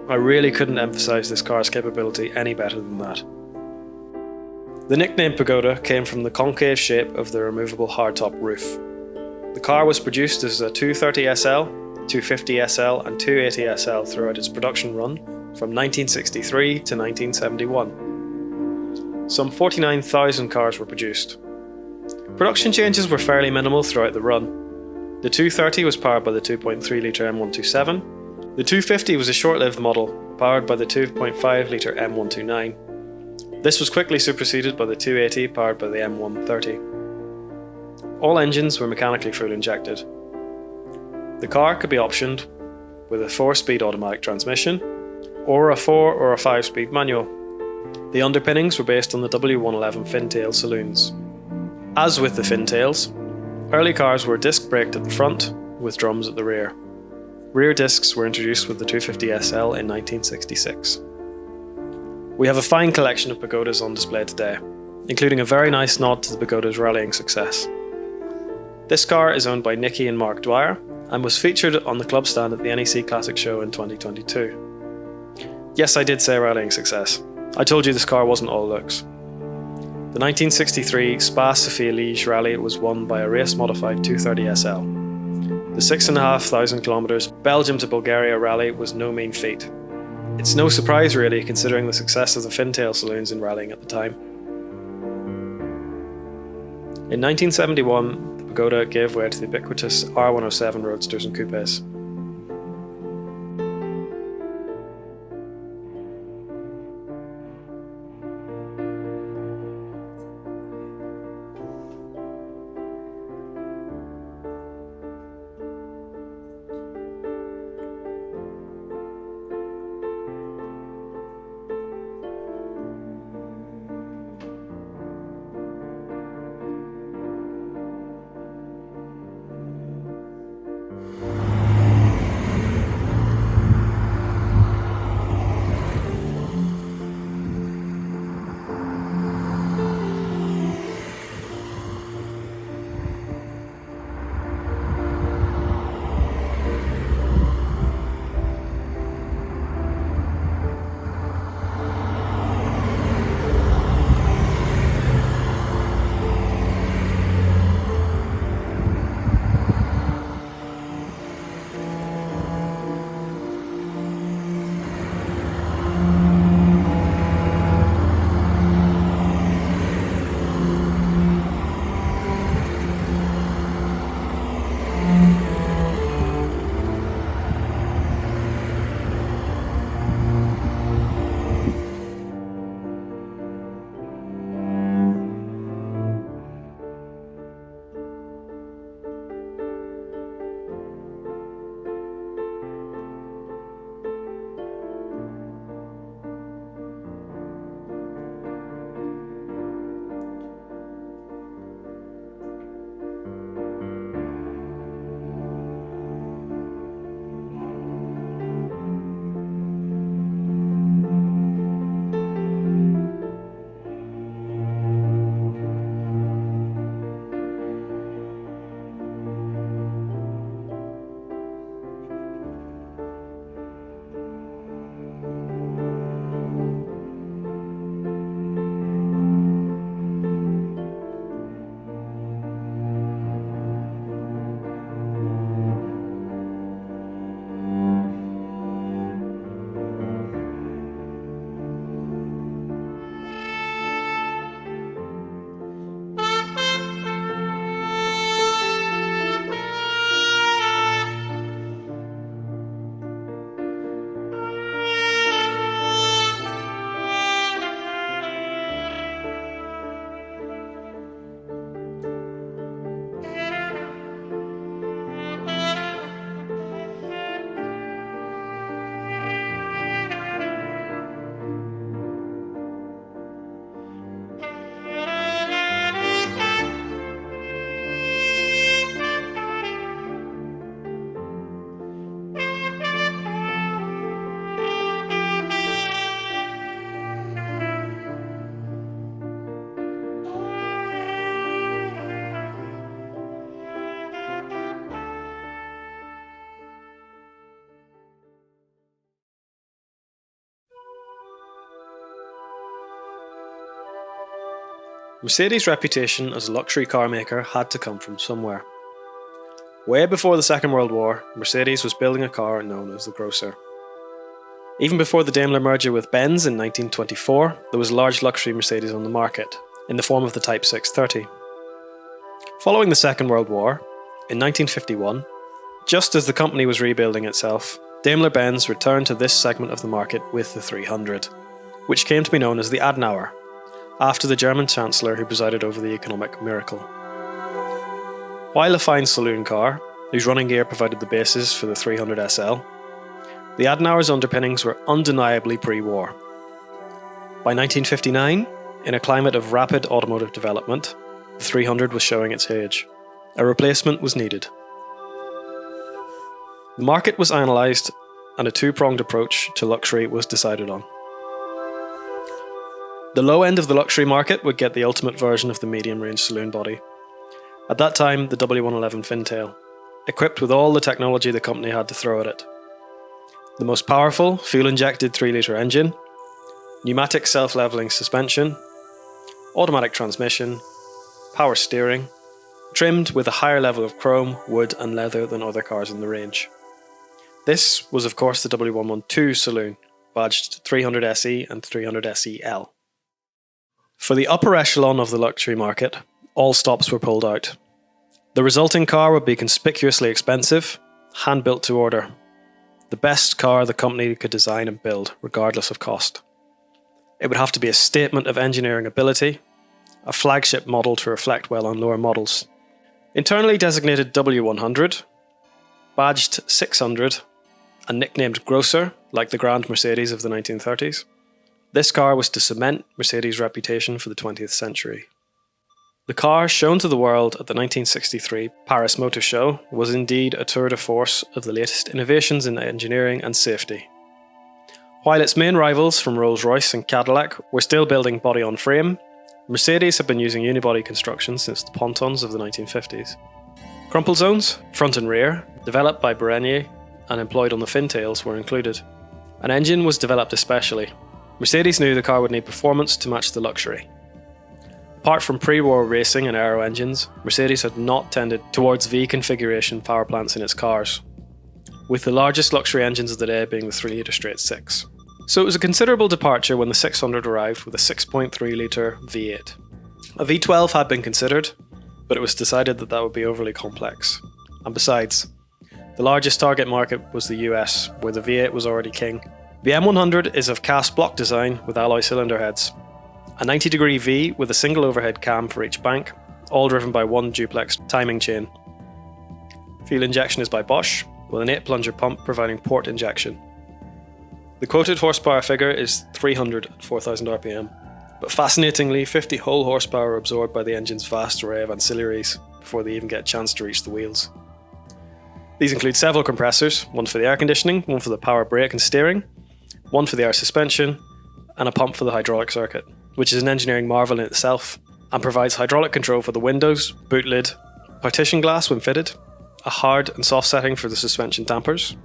I really couldn't emphasise this car's capability any better than that. The nickname Pagoda came from the concave shape of the removable hardtop roof. The car was produced as a 230 SL, 250 SL and 280 SL throughout its production run from 1963 to 1971. Some 49,000 cars were produced. Production changes were fairly minimal throughout the run. The 230 was powered by the 2.3 litre M127. The 250 was a short-lived model, powered by the 2.5 litre M129. This was quickly superseded by the 280 powered by the M130. All engines were mechanically fuel injected. The car could be optioned with a 4-speed automatic transmission or a 4 or a 5-speed manual. The underpinnings were based on the W111 fintail saloons. As with the fintails, early cars were disc braked at the front with drums at the rear. Rear discs were introduced with the 250 SL in 1966. We have a fine collection of Pagodas on display today, including a very nice nod to the Pagoda's rallying success. This car is owned by Nicky and Mark Dwyer and was featured on the club stand at the NEC Classic Show in 2022. Yes, I did say rallying success. I told you this car wasn't all looks. The 1963 Spa-Sophia Liège rally was won by a race-modified 230 SL. The 6,500 kilometers Belgium to Bulgaria rally was no mean feat. It's no surprise really, considering the success of the fintail saloons in rallying at the time. In 1971, the Pagoda gave way to the ubiquitous R107 roadsters and coupes. Mercedes' reputation as a luxury car maker had to come from somewhere. Way before the Second World War, Mercedes was building a car known as the Grosser. Even before the Daimler merger with Benz in 1924, there was a large luxury Mercedes on the market, in the form of the Type 630. Following the Second World War, in 1951, just as the company was rebuilding itself, Daimler-Benz returned to this segment of the market with the 300, which came to be known as the Adenauer, after the German Chancellor who presided over the economic miracle. While a fine saloon car, whose running gear provided the basis for the 300 SL, the Adenauer's underpinnings were undeniably pre-war. By 1959, in a climate of rapid automotive development, the 300 was showing its age. A replacement was needed. The market was analysed and a two-pronged approach to luxury was decided on. The low end of the luxury market would get the ultimate version of the medium-range saloon body. At that time, the W111 Fintail, equipped with all the technology the company had to throw at it. The most powerful, fuel-injected 3-litre engine, pneumatic self-levelling suspension, automatic transmission, power steering, trimmed with a higher level of chrome, wood and leather than other cars in the range. This was of course the W112 saloon, badged 300 SE and 300 SEL. For the upper echelon of the luxury market, all stops were pulled out. The resulting car would be conspicuously expensive, hand-built to order. The best car the company could design and build, regardless of cost. It would have to be a statement of engineering ability, a flagship model to reflect well on lower models. Internally designated W100, badged 600, and nicknamed Grosser, like the Grand Mercedes of the 1930s, this car was to cement Mercedes' reputation for the 20th century. The car shown to the world at the 1963 Paris Motor Show was indeed a tour de force of the latest innovations in engineering and safety. While its main rivals from Rolls-Royce and Cadillac were still building body-on-frame, Mercedes had been using unibody construction since the pontons of the 1950s. Crumple zones, front and rear, developed by Berenier and employed on the Fintails, were included. An engine was developed especially. Mercedes knew the car would need performance to match the luxury. Apart from pre-war racing and aero engines, Mercedes had not tended towards V-configuration power plants in its cars, with the largest luxury engines of the day being the 3-litre straight 6. So it was a considerable departure when the 600 arrived with a 6.3-litre V8. A V12 had been considered, but it was decided that would be overly complex. And besides, the largest target market was the US, where the V8 was already king. The M100 is of cast block design with alloy cylinder heads. A 90-degree V with a single overhead cam for each bank, all driven by one duplex timing chain. Fuel injection is by Bosch, with an 8-plunger pump providing port injection. The quoted horsepower figure is 300 at 4,000 RPM, but fascinatingly 50 whole horsepower are absorbed by the engine's vast array of ancillaries before they even get a chance to reach the wheels. These include several compressors, one for the air conditioning, one for the power brake and steering, one for the air suspension, and a pump for the hydraulic circuit, which is an engineering marvel in itself, and provides hydraulic control for the windows, boot lid, partition glass when fitted, a hard and soft setting for the suspension dampers,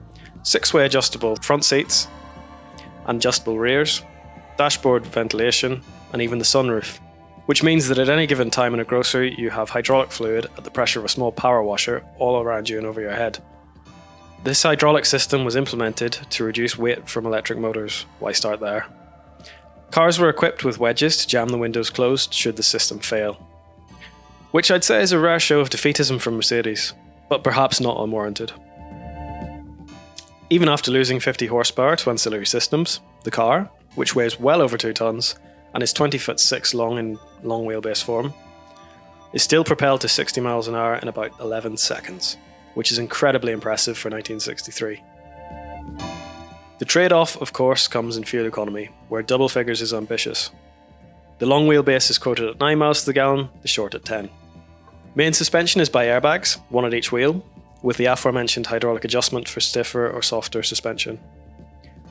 6-way adjustable front seats, and adjustable rears, dashboard ventilation, and even the sunroof, which means that at any given time in a Grosser you have hydraulic fluid at the pressure of a small power washer all around you and over your head. This hydraulic system was implemented to reduce weight from electric motors. Why start there? Cars were equipped with wedges to jam the windows closed should the system fail, which I'd say is a rare show of defeatism from Mercedes, but perhaps not unwarranted. Even after losing 50 horsepower to ancillary systems, the car, which weighs well over 2 tons and is 20'6" long in long wheelbase form, is still propelled to 60 miles an hour in about 11 seconds, which is incredibly impressive for 1963. The trade-off, of course, comes in fuel economy, where double figures is ambitious. The long wheelbase is quoted at 9 miles to the gallon, the short at 10. Main suspension is by airbags, one at each wheel, with the aforementioned hydraulic adjustment for stiffer or softer suspension.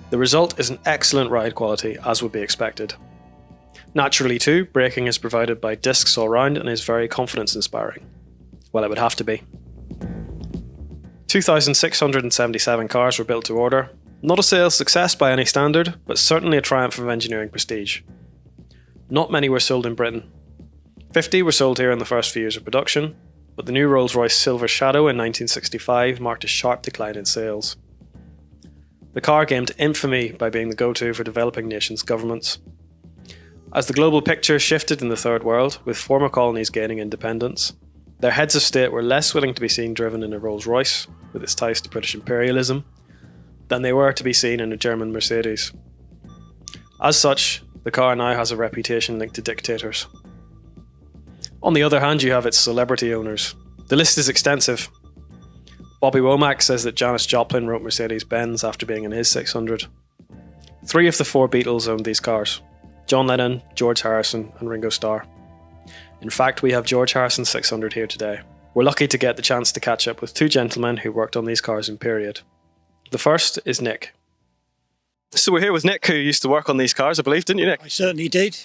The result is an excellent ride quality, as would be expected. Naturally too, braking is provided by discs all round and is very confidence-inspiring. Well, it would have to be. 2,677 cars were built to order. Not a sales success by any standard, but certainly a triumph of engineering prestige. Not many were sold in Britain. 50 were sold here in the first few years of production, but the new Rolls-Royce Silver Shadow in 1965 marked a sharp decline in sales. The car gained infamy by being the go-to for developing nations' governments. As the global picture shifted in the Third World, with former colonies gaining independence, their heads of state were less willing to be seen driven in a Rolls-Royce, with its ties to British imperialism, than they were to be seen in a German Mercedes. As such, the car now has a reputation linked to dictators. On the other hand, you have its celebrity owners. The list is extensive. Bobby Womack says that Janis Joplin wrote Mercedes Benz after being in his 600. 3 of the 4 Beatles owned these cars: John Lennon, George Harrison and Ringo Starr. In fact, we have George Harrison's 600 here today. We're lucky to get the chance to catch up with 2 gentlemen who worked on these cars in period. The first is Nick. So we're here with Nick, who used to work on these cars, I believe, didn't you, Nick? I certainly did.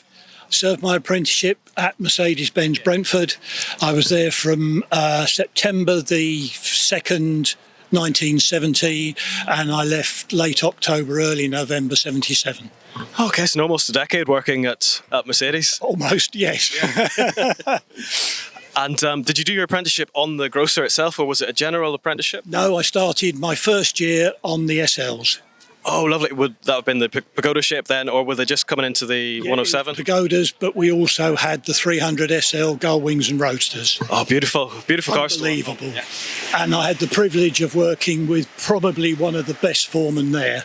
Served my apprenticeship at Mercedes Benz Brentford. I was there from September the 2nd, 1970, and I left late October, early November 77. Okay, so almost a decade working at Mercedes. Almost, yes. And did you do your apprenticeship on the Grosser itself, or was it a general apprenticeship? No, I started my first year on the SLs. Oh, lovely. Would that have been the Pagoda shape then, or were they just coming into the 107? Pagodas, but we also had the 300 SL gull wings and roadsters. Oh, beautiful. Beautiful cars. Unbelievable. Yeah. And I had the privilege of working with probably one of the best foremen there,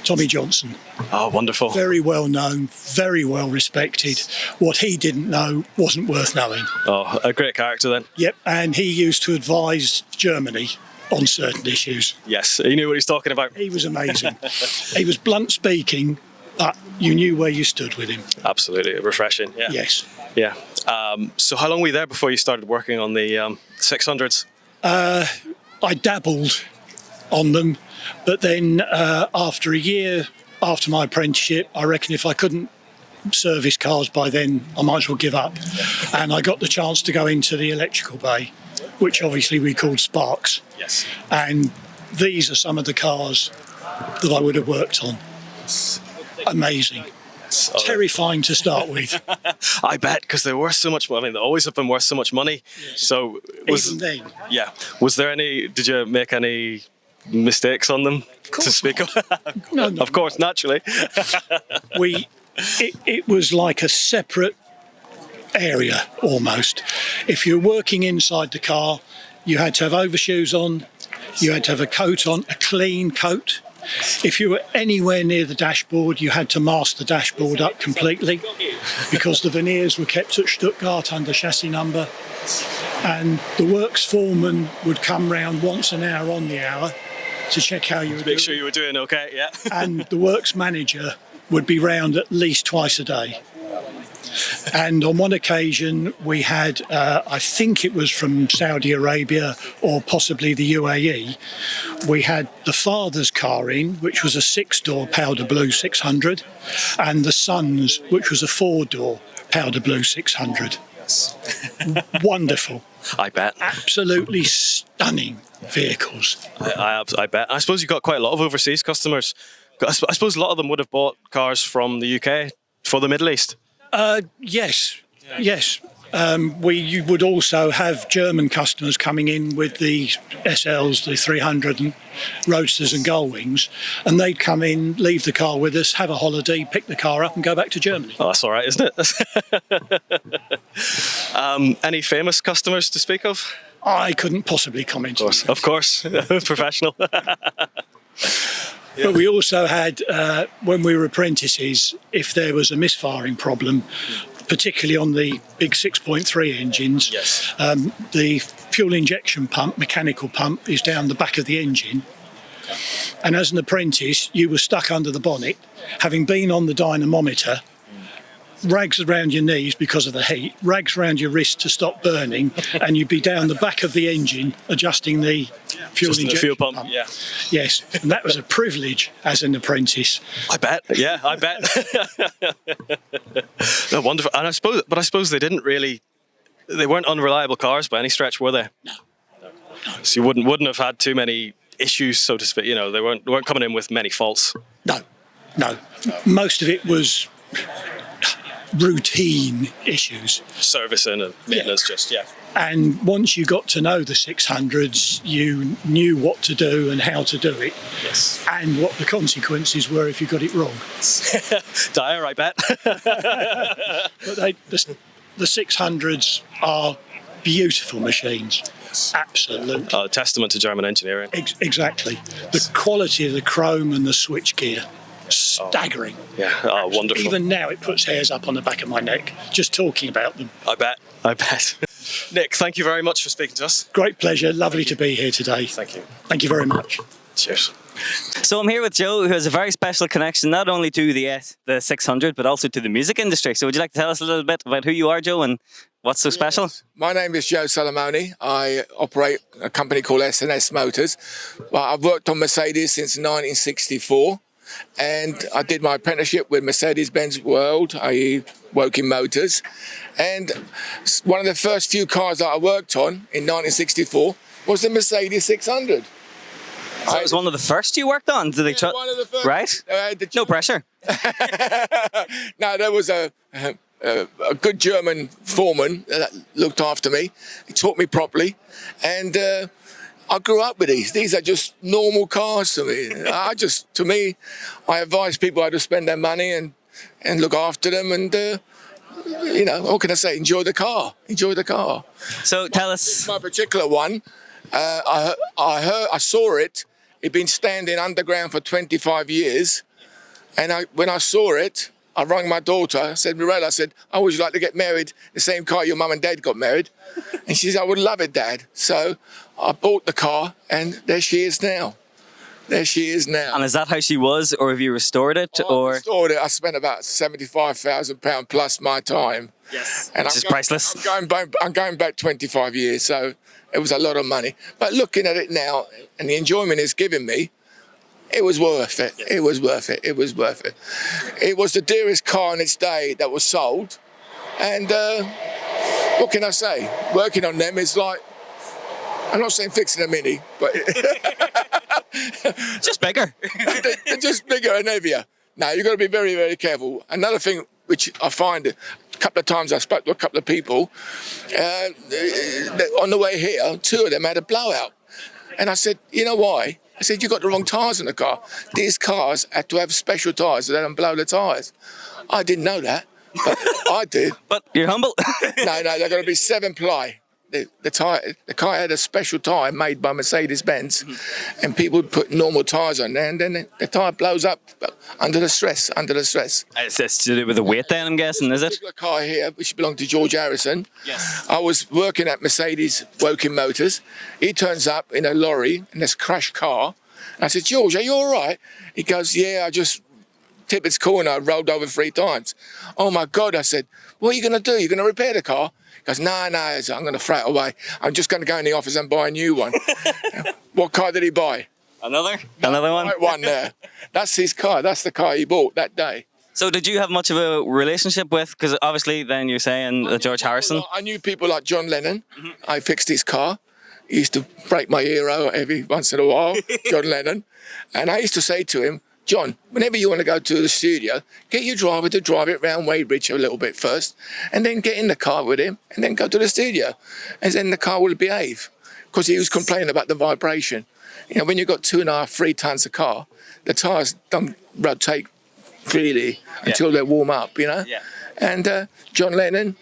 Tommy Johnson. Oh, wonderful. Very well known, very well respected. What he didn't know wasn't worth knowing. Oh, a great character then. Yep, and he used to advise Germany on certain issues. Yes, he knew what he was talking about. He was amazing. He was blunt speaking, but you knew where you stood with him. Absolutely, refreshing. Yeah. Yes. Yeah. So how long were you there before you started working on the 600s? I dabbled on them, but then after a year after my apprenticeship, I reckon if I couldn't service cars by then, I might as well give up. And I got the chance to go into the electrical bay, which obviously we called Sparks. Yes. And these are some of the cars that I would have worked on. Amazing. Terrifying to start with. I bet, because they're worth so much money. I mean, they always have been worth so much money. Yes. So even then. Yeah. Was there any, did you make any mistakes on them to speak of? No. Of course, naturally. It was like a separate area almost. If you're working inside the car, you had to have overshoes on, you had to have a coat on, a clean coat. If you were anywhere near the dashboard, you had to mask the dashboard up completely because the veneers were kept at Stuttgart under chassis number, and the works foreman would come round once an hour on the hour to check how you were doing. Make sure you were doing okay, yeah. And the works manager would be round at least twice a day. And on one occasion we had, I think it was from Saudi Arabia or possibly the UAE, we had the father's car in, which was a 6-door powder blue 600, and the son's, which was a 4-door powder blue 600. Wonderful. I bet. Absolutely stunning vehicles. I bet. I suppose you've got quite a lot of overseas customers. I suppose a lot of them would have bought cars from the UK for the Middle East. Yes. We would also have German customers coming in with the SLs, the 300 and Roadsters and Gullwings, and they'd come in, leave the car with us, have a holiday, pick the car up and go back to Germany. Oh, that's all right, isn't it? Any famous customers to speak of? I couldn't possibly comment on that. Of course. Professional. But we also had, when we were apprentices, if there was a misfiring problem, particularly on the big 6.3 engines, yes. The fuel injection pump, mechanical pump, is down the back of the engine. And as an apprentice, you were stuck under the bonnet, having been on the dynamometer, rags around your knees because of the heat, rags around your wrist to stop burning, and you'd be down the back of the engine adjusting the fuel injection fuel pump. Yeah. Yes, and that was a privilege as an apprentice. I bet. Yeah, I bet. No, wonderful. And I suppose they weren't unreliable cars by any stretch, were they? No. So you wouldn't have had too many issues, so to speak. You know, they weren't coming in with many faults. No. Most of it was routine issues. Servicing and maintenance, And once you got to know the 600s, you knew what to do and how to do it. Yes. And what the consequences were if you got it wrong. Dire, I bet. But the 600s are beautiful machines. Absolutely. A testament to German engineering. Exactly. The quality of the chrome and the switchgear, staggering. Yeah, oh, wonderful. Even now it puts hairs up on the back of my neck, just talking about them. I bet. Nick, thank you very much for speaking to us. Great pleasure. Lovely to be here today. Thank you. Thank you very much. Cheers. So I'm here with Joe, who has a very special connection not only to the 600, but also to the music industry. So would you like to tell us a little bit about who you are, Joe, and what's so special? My name is Joe Salamoni. I operate a company called S&S Motors. Well, I've worked on Mercedes since 1964, and I did my apprenticeship with Mercedes Benz World, i.e. Woking Motors. And one of the first few cars that I worked on in 1964 was the Mercedes 600. So it was one of the first you worked on? Did they one of the first. Right? No pressure. No, there was a good German foreman that looked after me. He taught me properly, and I grew up with these. These are just normal cars to me. I advise people how to spend their money and look after them, and you know, what can I say? Enjoy the car. Enjoy the car. So tell us. My particular one, I saw it. It'd been standing underground for 25 years, and when I saw it, I rang my daughter. I said, Mirella, I would like to get married the same car your mum and dad got married. And she said, I would love it, Dad. So I bought the car, and there she is now. There she is now. And is that how she was, or have you restored it? I restored it. I spent about £75,000 plus my time. Yes, and which is priceless. I'm going back 25 years, so it was a lot of money. But looking at it now, and the enjoyment it's given me, it was worth it. It was worth it. It was worth it. It was the dearest car in its day that was sold. And what can I say? Working on them is like, I'm not saying fixing a Mini, but just bigger. They're just bigger and heavier. Now, you've got to be very, very careful. Another thing which I find, a couple of times I spoke to a couple of people, on the way here, two of them had a blowout. And I said, you know why? I said, you got the wrong tyres in the car. These cars had to have special tyres so they don't blow the tyres. I didn't know that, but I did. But you're humble. No, they're going to be 7-ply. The car had a special tyre made by Mercedes Benz, and people would put normal tyres on there, and then the tyre blows up under the stress. It's to do with the weight then, I'm guessing, is it? This particular car here, which belonged to George Harrison. Yes. I was working at Mercedes Woking Motors. He turns up in a lorry in this crashed car. And I said, George, are you all right? He goes, yeah, I just tipped its corner, rolled over 3 times. Oh my God, I said, what are you going to do? You're going to repair the car? He goes, no, I'm going to throw it away. I'm just going to go in the office and buy a new one. What car did he buy? Another one? Right one there. That's his car. That's the car he bought that day. So did you have much of a relationship with, because obviously then you're saying George Harrison? I knew people like John Lennon. I fixed his car. He used to break my ear out every once in a while, John Lennon. And I used to say to him, John, whenever you want to go to the studio, get your driver to drive it round Weybridge a little bit first, and then get in the car with him, and then go to the studio. And then the car will behave. Because he was complaining about the vibration. You know, when you've got 2.5, 3 tons of car, the tyres don't rotate freely until they warm up, you know? Yeah. And John Lennon,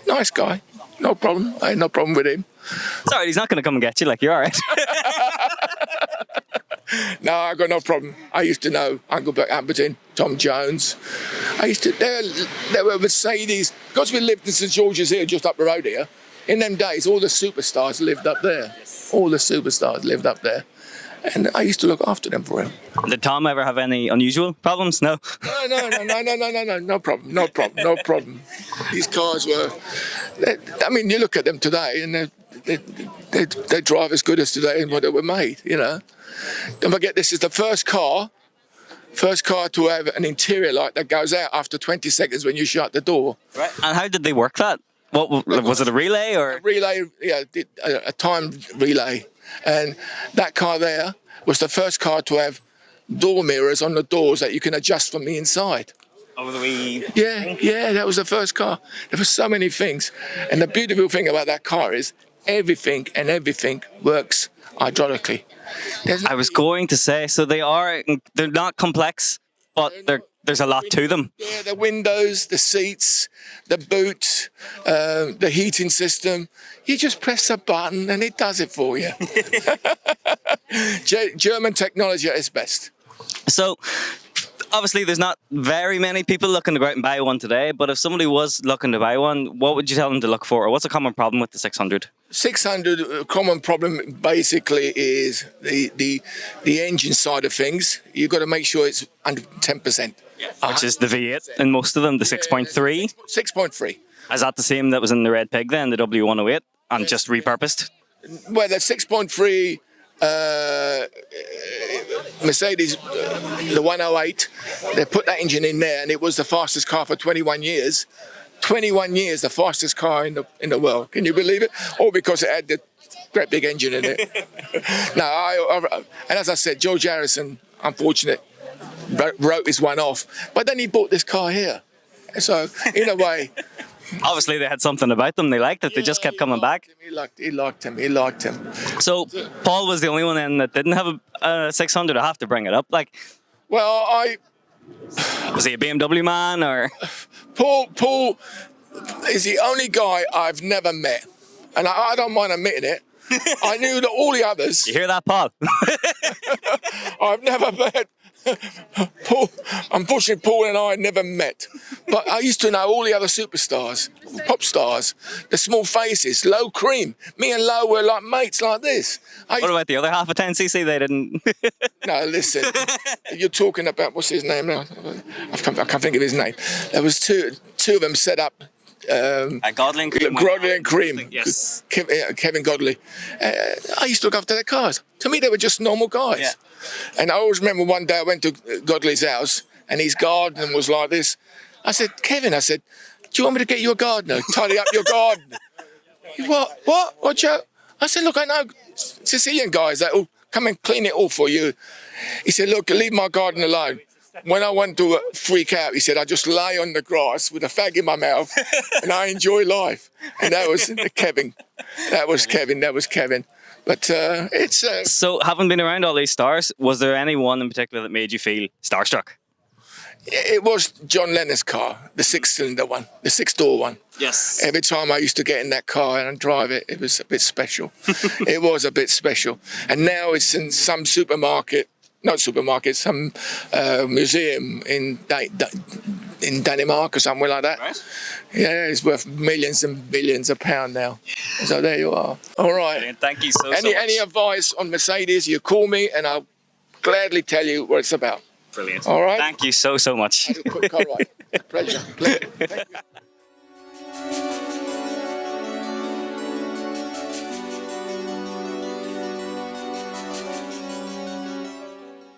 nice guy, no problem. I had no problem with him. Sorry, he's not going to come and get you, like, you're all right. No, I got no problem. I used to know Uncle Bert Amberton, Tom Jones. There were Mercedes, because we lived in St George's here, just up the road here. In them days, all the superstars lived up there. All the superstars lived up there. And I used to look after them for him. Did Tom ever have any unusual problems? No. No problem. These cars were, I mean, you look at them today and they drive as good as today and what they were made, you know. Don't forget, this is the first car to have an interior light that goes out after 20 seconds when you shut the door. Right. And how did they work that? What was it, a relay or? A relay, yeah, a time relay. And that car there was the first car to have door mirrors on the doors that you can adjust from the inside. Oh, the wee... Yeah, that was the first car. There were so many things. And the beautiful thing about that car is everything works hydraulically. I was going to say, so they're not complex, but there's a lot to them. Yeah, the windows, the seats, the boot, the heating system. You just press a button and it does it for you. German technology at its best. So, obviously, there's not very many people looking to go out and buy one today, but if somebody was looking to buy one, what would you tell them to look for? Or what's a common problem with the 600? 600 common problem basically is the engine side of things. You've got to make sure it's under 10%. Which is the V8 in most of them, the 6.3. 6.3. Is that the same that was in the Red Pig then, the W108, and just repurposed? Well, the 6.3 Mercedes, the 108, they put that engine in there and it was the fastest car for 21 years. 21 years, the fastest car in the world. Can you believe it? All because it had the great big engine in it. And as I said, George Harrison, unfortunate, wrote his one off. But then he bought this car here. So, in a way... Obviously, they had something about them. They liked it. They just kept coming back. He liked him. So, Paul was the only one then that didn't have a 600. I have to bring it up. Well, was he a BMW man or? Paul is the only guy I've never met, and I don't mind admitting it. I knew that all the others. You hear that, Paul? I've never met. Paul, unfortunately, Paul and I never met. But I used to know all the other superstars, pop stars, the small faces, Low Cream. Me and Low were like mates like this. What about the other half of 10cc? They didn't... No, listen. You're talking about, what's his name now? I can't think of his name. There was two of them set up. Godley and Cream. Godley and Cream. Yes. Kevin Godley. I used to look after their cars. To me, they were just normal guys. Yeah. And I always remember one day I went to Godley's house and his garden was like this. I said, Kevin, do you want me to get you a gardener? Tidy up your garden. What, Joe? I said, look, I know Sicilian guys that will come and clean it all for you. He said, look, leave my garden alone. When I want to freak out, he said, I just lay on the grass with a fag in my mouth and I enjoy life. And that was Kevin. That was Kevin. But it's... So, having been around all these stars, was there any one in particular that made you feel starstruck? It was John Lennon's car, the six-cylinder one, the six-door one. Yes. Every time I used to get in that car and drive it, it was a bit special. It was a bit special. And now it's in some some museum in Denmark or somewhere like that. Right. Yeah, it's worth millions and billions of pounds now. So there you are. All right. Brilliant. Thank you so much. Any advice on Mercedes, you call me and I'll gladly tell you what it's about. Brilliant. All right. Thank you so much. Have a quick car ride. Pleasure. Thank you.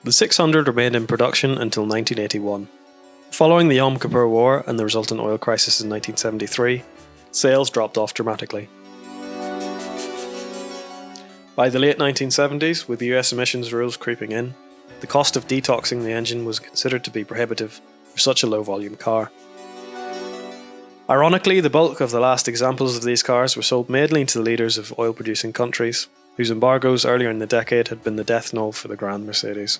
The 600 remained in production until 1981. Following the Yom Kippur War and the resultant oil crisis in 1973, sales dropped off dramatically. By the late 1970s, with the US emissions rules creeping in, the cost of detoxing the engine was considered to be prohibitive for such a low-volume car. Ironically, the bulk of the last examples of these cars were sold mainly to the leaders of oil-producing countries, whose embargoes earlier in the decade had been the death knell for the Grand Mercedes.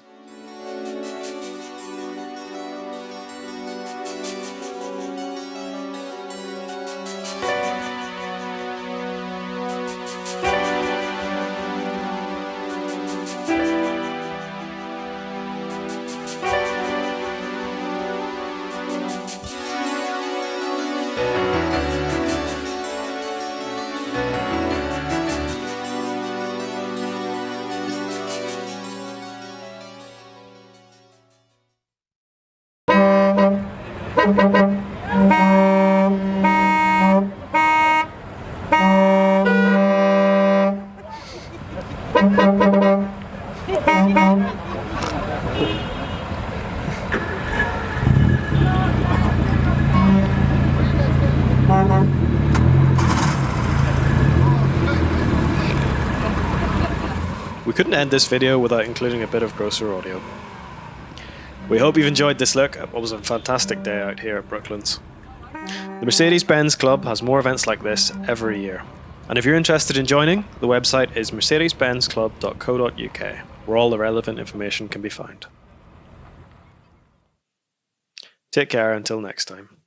We couldn't end this video without including a bit of Grosser audio. We hope you've enjoyed this look at what was a fantastic day out here at Brooklands. The Mercedes Benz Club has more events like this every year. And if you're interested in joining, the website is mercedesbenzclub.co.uk, where all the relevant information can be found. Take care until next time.